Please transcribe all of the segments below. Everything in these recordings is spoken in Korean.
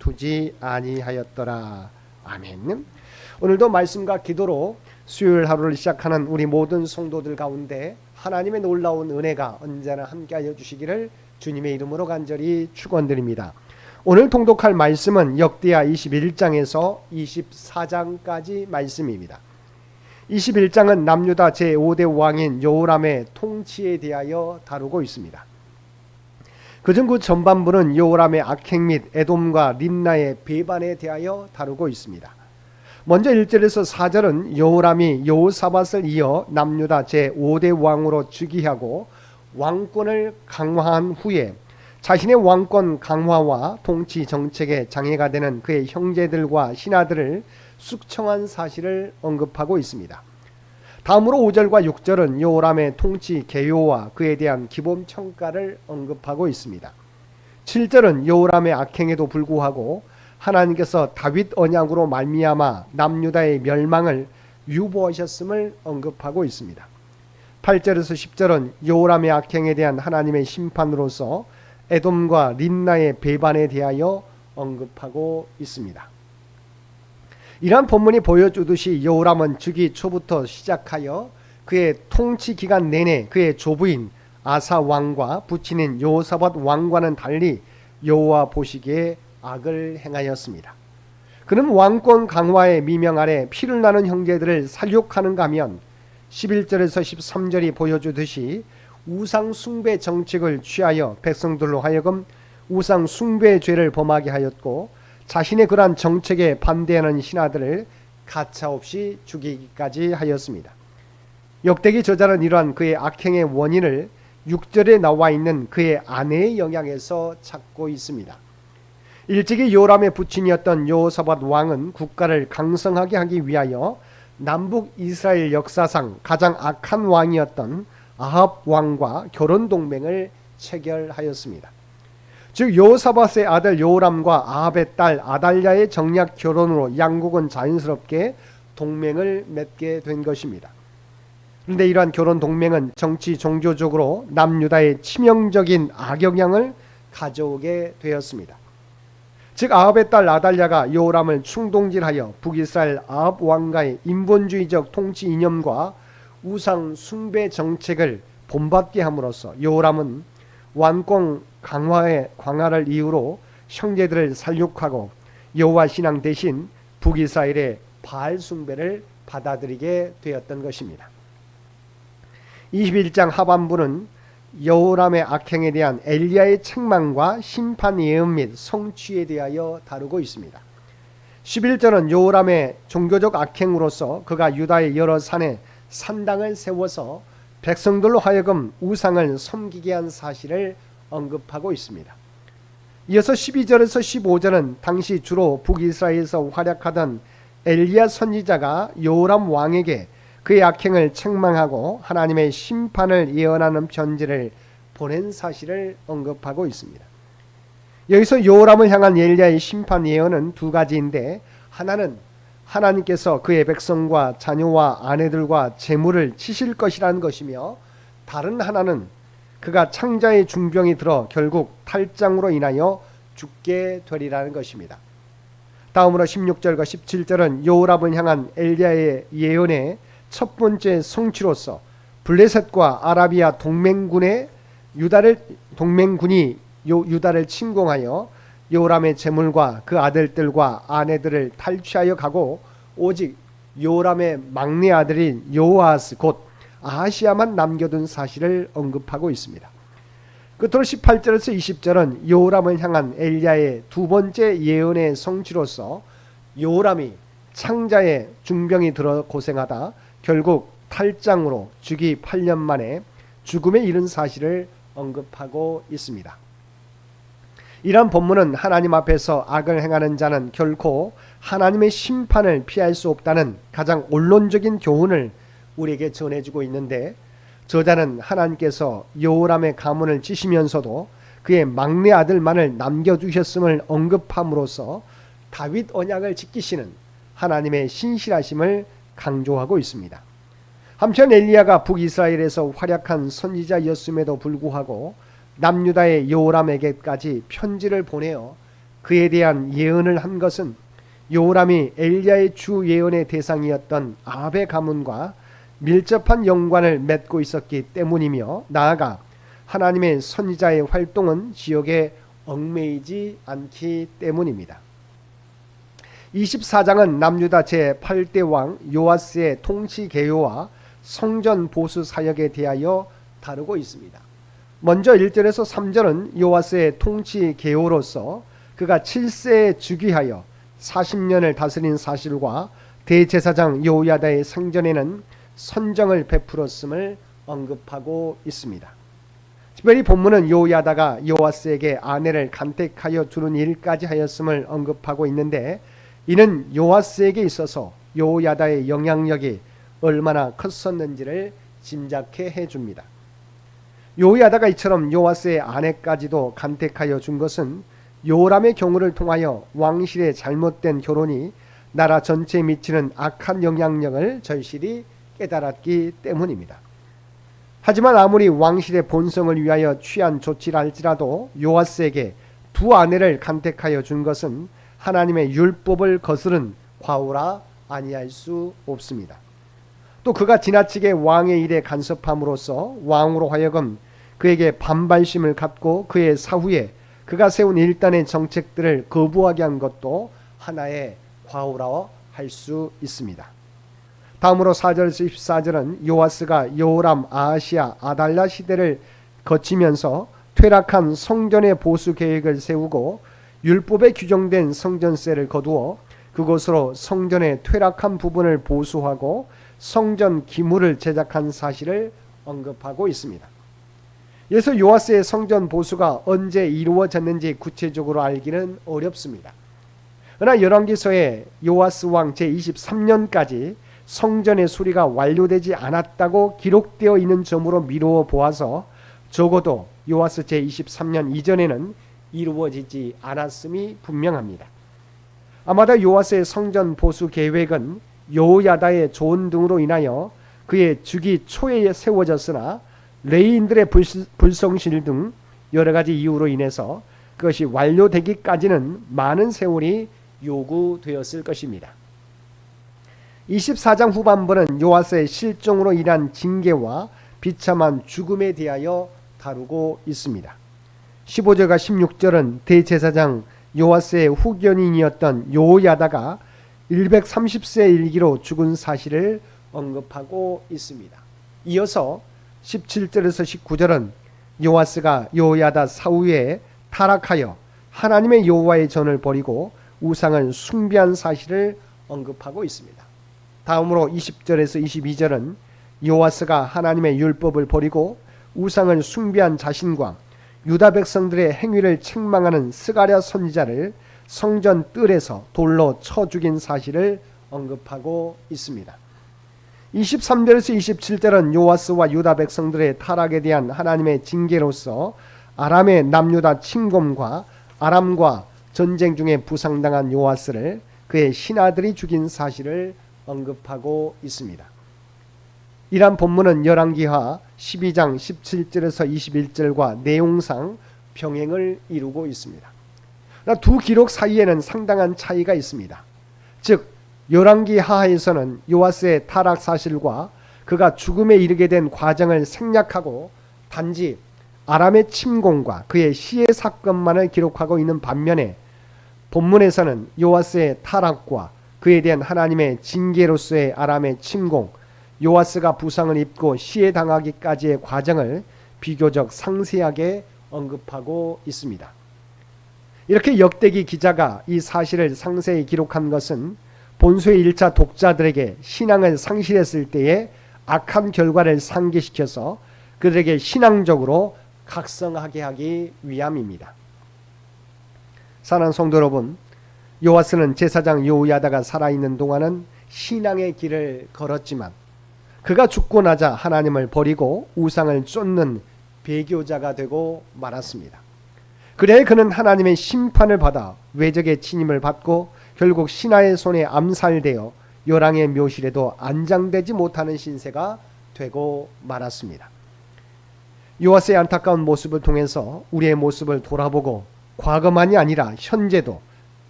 두지 아니하였더라. 아멘. 오늘도 말씀과 기도로 수요일 하루를 시작하는 우리 모든 성도들 가운데 하나님의 놀라운 은혜가 언제나 함께하여 주시기를 주님의 이름으로 간절히 축원드립니다. 오늘 통독할 말씀은 역대하 21장에서 24장까지 말씀입니다. 21장은 남유다 제5대 왕인 여호람의 통치에 대하여 다루고 있습니다. 그중 그 전반부는 여호람의 악행 및 에돔과 림나의 배반에 대하여 다루고 있습니다. 먼저 1절에서 4절은 여호람이 여호사밧을 이어 남유다 제5대 왕으로 즉위하고 왕권을 강화한 후에 자신의 왕권 강화와 통치 정책에 장애가 되는 그의 형제들과 신하들을 숙청한 사실을 언급하고 있습니다. 다음으로 5절과 6절은 여호람의 통치 개요와 그에 대한 기본 평가를 언급하고 있습니다. 7절은 여호람의 악행에도 불구하고 하나님께서 다윗 언약으로 말미암아 남유다의 멸망을 유보하셨음을 언급하고 있습니다. 8절에서 10절은 여호람의 악행에 대한 하나님의 심판으로서 에돔과 림나의 배반에 대하여 언급하고 있습니다. 이러한 본문이 보여주듯이 여호람은 즉위 초부터 시작하여 그의 통치 기간 내내 그의 조부인 아사 왕과 부친인 여호사밧 왕과는 달리 여호와 보시기에 악을 행하였습니다. 그는 왕권 강화의 미명 아래 피를 나는 형제들을 살육하는가 하면 11절에서 13절이 보여주듯이 우상 숭배 정책을 취하여 백성들로 하여금 우상 숭배의 죄를 범하게 하였고 자신의 그러한 정책에 반대하는 신하들을 가차없이 죽이기까지 하였습니다. 역대기 저자는 이러한 그의 악행의 원인을 6절에 나와 있는 그의 아내의 영향에서 찾고 있습니다. 일찍이 여호람의 부친이었던 여호사밧 왕은 국가를 강성하게 하기 위하여 남북 이스라엘 역사상 가장 악한 왕이었던 아합 왕과 결혼 동맹을 체결하였습니다. 즉 여호사밧의 아들 여호람과 아합의 딸 아달랴의 정략 결혼으로 양국은 자연스럽게 동맹을 맺게 된 것입니다. 그런데 이러한 결혼 동맹은 정치 종교적으로 남유다의 치명적인 악영향을 가져오게 되었습니다. 즉 아합의 딸 아달랴가 여호람을 충동질하여 북이스라엘 아합 왕가의 인본주의적 통치 이념과 우상 숭배 정책을 본받게 함으로써 여호람은 왕권 강화를 이유로 형제들을 살육하고 여호와 신앙 대신 북이스라엘의 바알 숭배를 받아들이게 되었던 것입니다. 21장 하반부는 여호람의 악행에 대한 엘리야의 책망과 심판 예언 및 성취에 대하여 다루고 있습니다. 11절은 여호람의 종교적 악행으로서 그가 유다의 여러 산에 산당을 세워서 백성들로 하여금 우상을 섬기게 한 사실을 언급하고 있습니다. 이어서 12절에서 15절은 당시 주로 북이스라엘에서 활약하던 엘리야 선지자가 여호람 왕에게 그의 악행을 책망하고 하나님의 심판을 예언하는 편지를 보낸 사실을 언급하고 있습니다. 여기서 여호람을 향한 엘리야의 심판 예언은 두 가지인데, 하나는 하나님께서 그의 백성과 자녀와 아내들과 재물을 치실 것이라는 것이며, 다른 하나는 그가 창자의 중병이 들어 결국 탈장으로 인하여 죽게 되리라는 것입니다. 다음으로 16절과 17절은 여호람을 향한 엘리야의 예언의 첫 번째 성취로서 블레셋과 아라비아 동맹군이 유다를 침공하여 여호람의 재물과 그 아들들과 아내들을 탈취하여 가고 오직 여호람의 막내 아들인 여호아스 곧 아하시야만 남겨둔 사실을 언급하고 있습니다. 끝으로 18절에서 20절은 여호람을 향한 엘리야의 두 번째 예언의 성취로서 여호람이 창자의 중병이 들어 고생하다 결국 탈장으로 주기 8년 만에 죽음에 이른 사실을 언급하고 있습니다. 이러한 본문은 하나님 앞에서 악을 행하는 자는 결코 하나님의 심판을 피할 수 없다는 가장 원론적인 교훈을 우리에게 전해주고 있는데, 저자는 하나님께서 여호람의 가문을 치시면서도 그의 막내 아들만을 남겨두셨음을 언급함으로써 다윗 언약을 지키시는 하나님의 신실하심을 강조하고 있습니다. 한편 엘리야가 북이스라엘에서 활약한 선지자였음에도 불구하고 남유다의 여호람에게까지 편지를 보내어 그에 대한 예언을 한 것은 요람이 엘리야의 주 예언의 대상이었던 아합의 가문과 밀접한 연관을 맺고 있었기 때문이며, 나아가 하나님의 선지자의 활동은 지역에 얽매이지 않기 때문입니다. 24장은 남유다 제8대 왕 요아스의 통치 개요와 성전 보수 사역에 대하여 다루고 있습니다. 먼저 1절에서 3절은 요아스의 통치 개요로서 그가 7세에 즉위하여 40년을 다스린 사실과 대제사장 여호야다의 생전에는 선정을 베풀었음을 언급하고 있습니다. 특별히 본문은 여호야다가 요아스에게 아내를 간택하여 주는 일까지 하였음을 언급하고 있는데, 이는 요아스에게 있어서 여호야다의 영향력이 얼마나 컸었는지를 짐작해 해줍니다. 여호야다가 이처럼 요아스의 아내까지도 간택하여 준 것은 요람의 경우를 통하여 왕실의 잘못된 결혼이 나라 전체에 미치는 악한 영향력을 절실히 깨달았기 때문입니다. 하지만 아무리 왕실의 본성을 위하여 취한 조치라 할지라도 요아스에게 두 아내를 간택하여 준 것은 하나님의 율법을 거스른 과오라 아니할 수 없습니다. 또 그가 지나치게 왕의 일에 간섭함으로써 왕으로 하여금 그에게 반발심을 갖고 그의 사후에 그가 세운 일단의 정책들을 거부하게 한 것도 하나의 과오라 할 수 있습니다. 다음으로 4절에서 14절은 요아스가 여호람, 아하시아, 아달랴 시대를 거치면서 퇴락한 성전의 보수 계획을 세우고 율법에 규정된 성전세를 거두어 그곳으로 성전의 퇴락한 부분을 보수하고 성전 기물을 제작한 사실을 언급하고 있습니다. 이어서 요아스의 성전 보수가 언제 이루어졌는지 구체적으로 알기는 어렵습니다. 그러나 열왕기서에 요아스 왕 제23년까지 성전의 수리가 완료되지 않았다고 기록되어 있는 점으로 미루어 보아서 적어도 요아스 제23년 이전에는 이루어지지 않았음이 분명합니다. 아마도 요아스의 성전 보수 계획은 여호야다의 조언 등으로 인하여 그의 즉위 초에 세워졌으나 레위인들의 불성실 등 여러 가지 이유로 인해서 그것이 완료되기까지는 많은 세월이 요구되었을 것입니다. 24장 후반부는 요아스의 실종으로 인한 징계와 비참한 죽음에 대하여 다루고 있습니다. 15절과 16절은 대제사장 요아스의 후견인이었던 여호야다가 130세 일기로 죽은 사실을 언급하고 있습니다. 이어서 17절에서 19절은 요아스가 여호야다 사후에 타락하여 하나님의 여호와의 전을 버리고 우상을 숭배한 사실을 언급하고 있습니다. 다음으로 20절에서 22절은 요아스가 하나님의 율법을 버리고 우상을 숭배한 자신과 유다 백성들의 행위를 책망하는 스가랴 선지자를 성전 뜰에서 돌로 쳐 죽인 사실을 언급하고 있습니다. 23절에서 27절은 요아스와 유다 백성들의 타락에 대한 하나님의 징계로서 아람의 남유다 침공과 아람과 전쟁 중에 부상당한 요아스를 그의 신하들이 죽인 사실을 언급하고 있습니다. 이러한 본문은 열왕기하 12장 17절에서 21절과 내용상 병행을 이루고 있습니다. 두 기록 사이에는 상당한 차이가 있습니다. 즉 열왕기하에서는 요아스의 타락 사실과 그가 죽음에 이르게 된 과정을 생략하고 단지 아람의 침공과 그의 시해 사건만을 기록하고 있는 반면에 본문에서는 요아스의 타락과 그에 대한 하나님의 징계로서의 아람의 침공, 요아스가 부상을 입고 시해당하기까지의 과정을 비교적 상세하게 언급하고 있습니다. 이렇게 역대기 기자가 이 사실을 상세히 기록한 것은 본소의 1차 독자들에게 신앙을 상실했을 때의 악한 결과를 상기시켜서 그들에게 신앙적으로 각성하게 하기 위함입니다. 사랑하는 성도 여러분, 요아스는 제사장 여호야다가 살아있는 동안은 신앙의 길을 걸었지만 그가 죽고 나자 하나님을 버리고 우상을 쫓는 배교자가 되고 말았습니다. 그래 그는 하나님의 심판을 받아 외적의 침임을 받고 결국 신하의 손에 암살되어 요랑의 묘실에도 안장되지 못하는 신세가 되고 말았습니다. 요아스의 안타까운 모습을 통해서 우리의 모습을 돌아보고 과거만이 아니라 현재도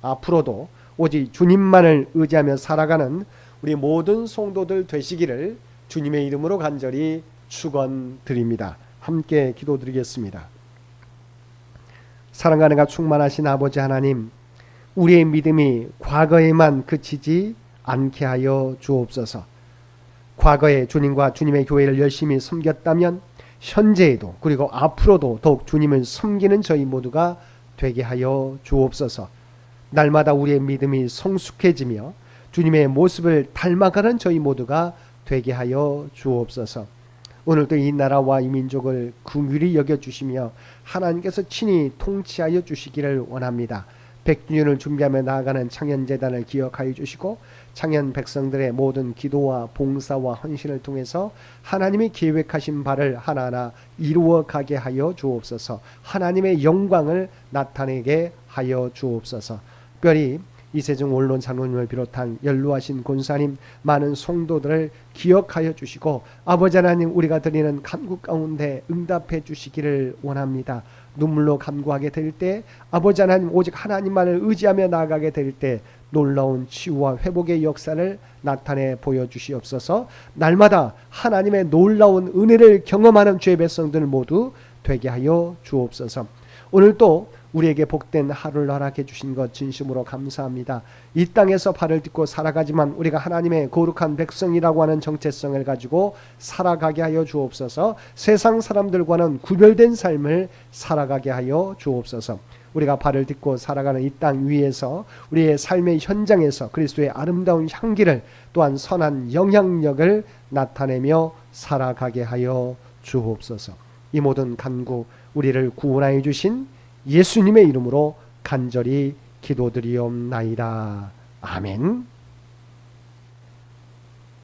앞으로도 오직 주님만을 의지하며 살아가는 우리 모든 성도들 되시기를 주님의 이름으로 간절히 축원드립니다. 함께 기도드리겠습니다. 사랑과 은혜가 충만하신 아버지 하나님, 우리의 믿음이 과거에만 그치지 않게 하여 주옵소서. 과거에 주님과 주님의 교회를 열심히 섬겼다면 현재에도 그리고 앞으로도 더욱 주님을 섬기는 저희 모두가 되게 하여 주옵소서. 날마다 우리의 믿음이 성숙해지며 주님의 모습을 닮아가는 저희 모두가 되게 하여 주옵소서. 오늘도 이 나라와 이 민족을 긍휼히 여겨주시며 하나님께서 친히 통치하여 주시기를 원합니다. 100주년을 준비하며 나아가는 창현재단을 기억하여 주시고 창현 백성들의 모든 기도와 봉사와 헌신을 통해서 하나님이 계획하신 바를 하나하나 이루어 가게 하여 주옵소서. 하나님의 영광을 나타내게 하여 주옵소서. 특별히 이세종 원론 장로님을 비롯한 연로하신 권사님 많은 성도들을 기억하여 주시고 아버지 하나님, 우리가 드리는 간구 가운데 응답해 주시기를 원합니다. 눈물로 간구하게 될 때 아버지 하나님, 오직 하나님만을 의지하며 나아가게 될 때 놀라운 치유와 회복의 역사를 나타내 보여주시옵소서. 날마다 하나님의 놀라운 은혜를 경험하는 죄 백성들 모두 되게 하여 주옵소서. 오늘도 우리에게 복된 하루를 허락해 주신 것 진심으로 감사합니다. 이 땅에서 발을 딛고 살아가지만 우리가 하나님의 거룩한 백성이라고 하는 정체성을 가지고 살아가게 하여 주옵소서. 세상 사람들과는 구별된 삶을 살아가게 하여 주옵소서. 우리가 발을 딛고 살아가는 이 땅 위에서 우리의 삶의 현장에서 그리스도의 아름다운 향기를 또한 선한 영향력을 나타내며 살아가게 하여 주옵소서. 이 모든 간구 우리를 구원하여 주신 예수님의 이름으로 간절히 기도드리옵나이다. 아멘.